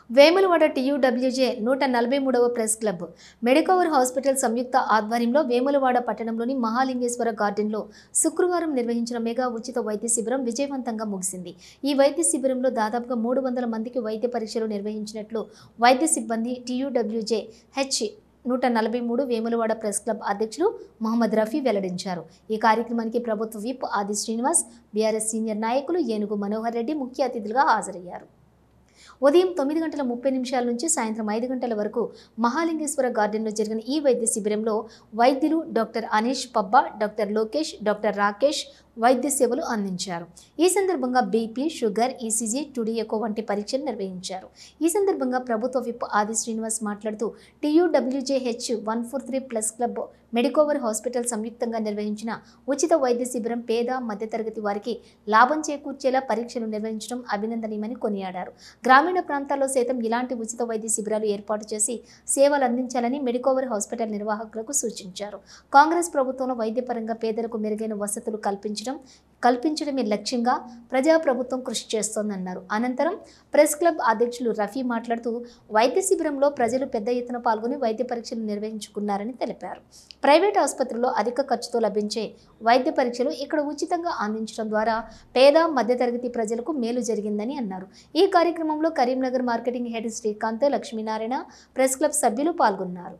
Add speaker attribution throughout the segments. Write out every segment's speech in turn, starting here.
Speaker 1: Vemulawada TUWJ 143వ press club Medicover hospital సంయుక్త ఆధ్వర్యంలో వేములవాడ పట్టణంలోని మహాలింగేశ్వర గార్డెన్లో శుక్రవారం నిర్వహించిన మెగా ఉచిత వైద్య శిబిరం విజయవంతంగా ముగిసింది. ఈ వైద్య శిబిరంలో దాదాపుగా 300 మందికి వైద్య పరీక్షలు నిర్వహించినట్లు వైద్య సిబ్బంది TUWJ H 143 Vemulawada press club అధ్యక్షులు మహమ్మద్ రఫీ వెల్లడించారు. ఈ కార్యక్రమానికి ప్రభుత్వ విప్ ఆది శ్రీనివాస్, బీఆర్ఎస్ సీనియర్ నాయకులు ఏనుగు మనోహర్ రెడ్డి ముఖ్య అతిథులుగా హాజరయ్యారు. ఉదయం 9:30 నుంచి సాయంత్రం 5 గంటల వరకు మహాలింగేశ్వర గార్డెన్లో జరిగిన ఈ వైద్య శిబిరంలో వైద్యులు doctor Anish Pabba, doctor Lokesh, doctor Rakesh వైద్య సేవలు అందించారు. ఈ సందర్భంగా బీపీ, షుగర్, ఈసీజీ, టుడి ఎకో వంటి పరీక్షలు నిర్వహించారు. ఈ సందర్భంగా ప్రభుత్వ విప్ ఆది శ్రీనివాస్ మాట్లాడుతూ TUWJ H 143 plus club Medicover hospital సంయుక్తంగా నిర్వహించిన ఉచిత వైద్య శిబిరం పేద మధ్యతరగతి వారికి లాభం చేకూర్చేలా పరీక్షలు నిర్వహించడం అభినందనీయమని కొనియాడారు. గ్రామీణ ప్రాంతాల్లో సైతం ఇలాంటి ఉచిత వైద్య శిబిరాలు ఏర్పాటు చేసి సేవలు అందించాలని మెడికోవర్ హాస్పిటల్ నిర్వాహకులకు సూచించారు. కాంగ్రెస్ ప్రభుత్వంలో వైద్యపరంగా పేదలకు మెరుగైన వసతులు కల్పించడమే లక్ష్యంగా ప్రజాప్రభుత్వం కృషి చేస్తోందన్నారు. అనంతరం ప్రెస్ క్లబ్ అధ్యక్షులు రఫీ మాట్లాడుతూ వైద్య శిబిరంలో ప్రజలు పెద్ద ఎత్తున పాల్గొని వైద్య పరీక్షలు నిర్వహించుకున్నారని తెలిపారు. ప్రైవేట్ ఆసుపత్రుల్లో అధిక ఖర్చుతో లభించే వైద్య పరీక్షలు ఇక్కడ ఉచితంగా అందించడం ద్వారా పేద మధ్యతరగతి ప్రజలకు మేలు జరిగిందని అన్నారు. ఈ కార్యక్రమంలో Karimnagar marketing head Srikanth, Lakshminarayana, press club సభ్యులు పాల్గొన్నారు.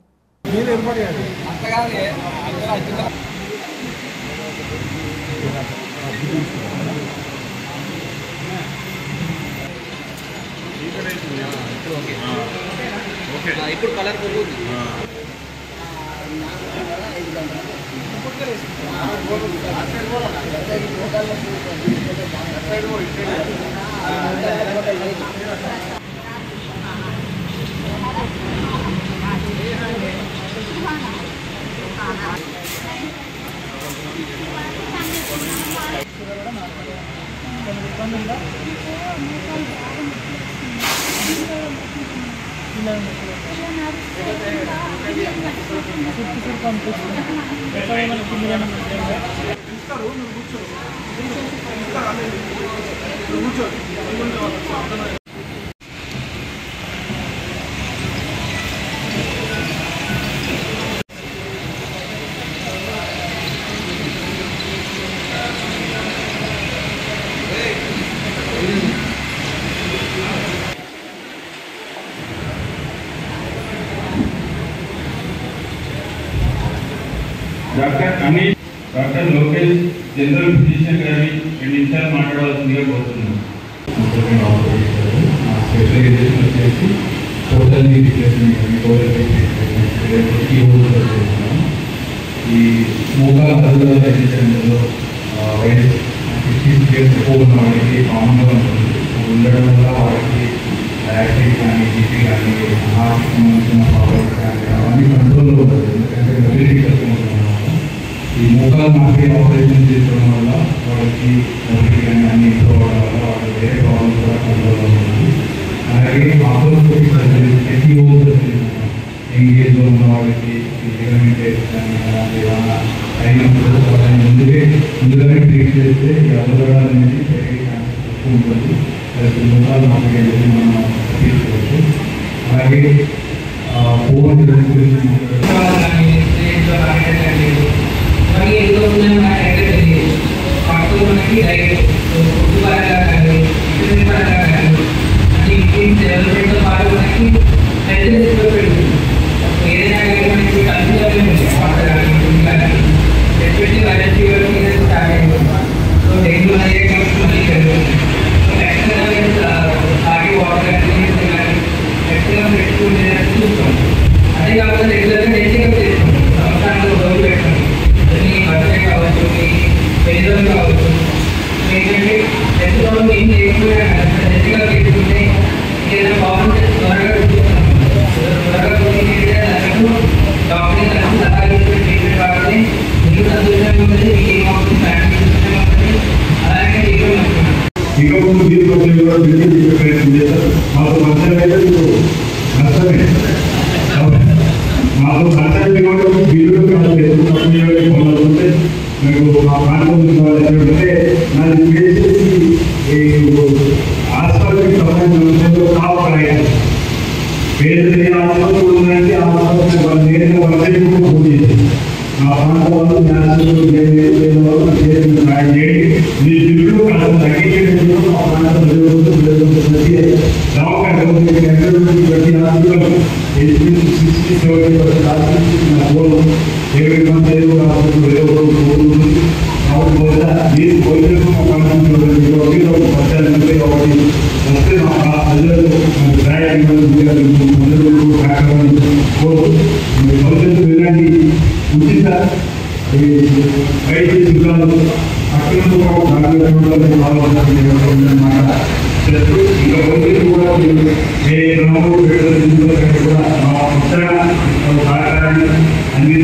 Speaker 2: ఇప్పుడు colour
Speaker 3: doctor Anish, doctor Lokesh, general physician గారి 2 నిమిషాలు మాట్లాడవలసిందిగా కోరుతున్నాను.
Speaker 4: స్పెషలైజేషన్ వచ్చేసి టోటల్ నీ రిప్లేస్మెంట్ ఈ మోకాల అదుపులో తగ్గించడంలో వయసు 60 years ఎక్కువ ఉన్న వాడికి కామన్గా ఉంటుంది. ఉండడం వల్ల వాడికి డయాబెటిక్ కానీ, బీపీ కానీ, హార్ట్ సంబంధించిన ప్రాబ్లమ్స్ కానీ అవన్నీ కంట్రోల్లో ఉంటుంది. ఎందుకంటే మొబిలిటీ తక్కువ ఉంటుంది. ఈ మోకాల మార్పిడి ఆపరేషన్ చేసుకోవడం వల్ల వాళ్ళకి మొబిలిటీ కానీ అన్ని ఇంప్రూవ్ అవ్వడం వల్ల వాళ్ళకి వేరే ప్రాబ్లమ్స్ కూడా కంట్రోల్లో ఉంటుంది. అలాగే ఆపరేషన్ సర్జరీ, ఎస్ఈఓ సర్జరీ ఎంగేజ్లో ఉన్న వాళ్ళకి లిగమెంటేషన్ కానీ అలాంటి ఏమైనా అయినప్పుడు వాళ్ళని ముందుగానే ట్రీట్ చేస్తే ఈ అదుగడ అనేది పెరిగే ఛాన్సెస్ ఎక్కువ ఉంటుంది. మోకాల మార్పిడి అనేది మనం తీసుకోవచ్చు. అలాగే ఫోన్ గురించి మనకి రైట్ ఫుడ్ పరంగా కానీ ఇంటర్నెట్ పరంగా కానీ డెవలప్మెంట్తో పాటు మనకి హెల్త్ పెడుతుంది. ఏదైనా కానీ మనకి కల్చర్ వాటర్ కానీ ఫుడ్ కానీ especially viral fever season start అయింది. సో డెంగ్యూ అనేది మళ్ళీ పెరుగుతుంది. తాగి వాటర్ కానీ ఎక్స్ట్రా పెట్టుకునేది చూస్తాం. అదే కాకుండా రెగ్యులర్గా హెల్త్ చేస్తాం. సంవత్సరానికి రోజు పెట్టుకుంటాం. బర్త్డే కావచ్చు, పెళ్ళిలో కావచ్చు. ఏంటంటే హెల్త్ ప్రాబ్లం ఏం చేయకుండా హెల్త్గా పెట్టుకుంటే ఏదైనా ప్రాబ్లం త్వరగా డాక్టర్ సలహా ట్రీట్మెంట్ కాబట్టి మీకు సంతోషంగా ఉంటుంది. మీకు ఏం అవుతుంది, ఫ్యామిలీ సంతోషంగా ఉంటుంది. అలాగే
Speaker 3: ఇంకా ముందు మీరు ప్రయత్నం చేస్తారు. మాకు నష్టమైతే మీకు నష్టమే. మాకు నష్టాన్ని కూడా బిల్లులు పొందాలంటే మీకు మా ప్రాంతం అంటే నాకు చేసేసి హాస్పిటల్కి సంబంధించిన కావాలి
Speaker 4: పేదలు ఆసుపత్రులు ఉన్నాయంటే ఆ ఆసుపత్రి వాళ్ళు నేరుగా వాళ్ళకి కూడా ఫోన్ చేసి ఆ ప్రాంత వాళ్ళు న్యాసులు చేయండి మీ జిల్లు కాస్త తగ్గించేందుకు ఆ ప్రాంతంలో ప్రతి hospital 60-70% every month these voices of ఉచిత వైద్య శిబిరాలు అన్ని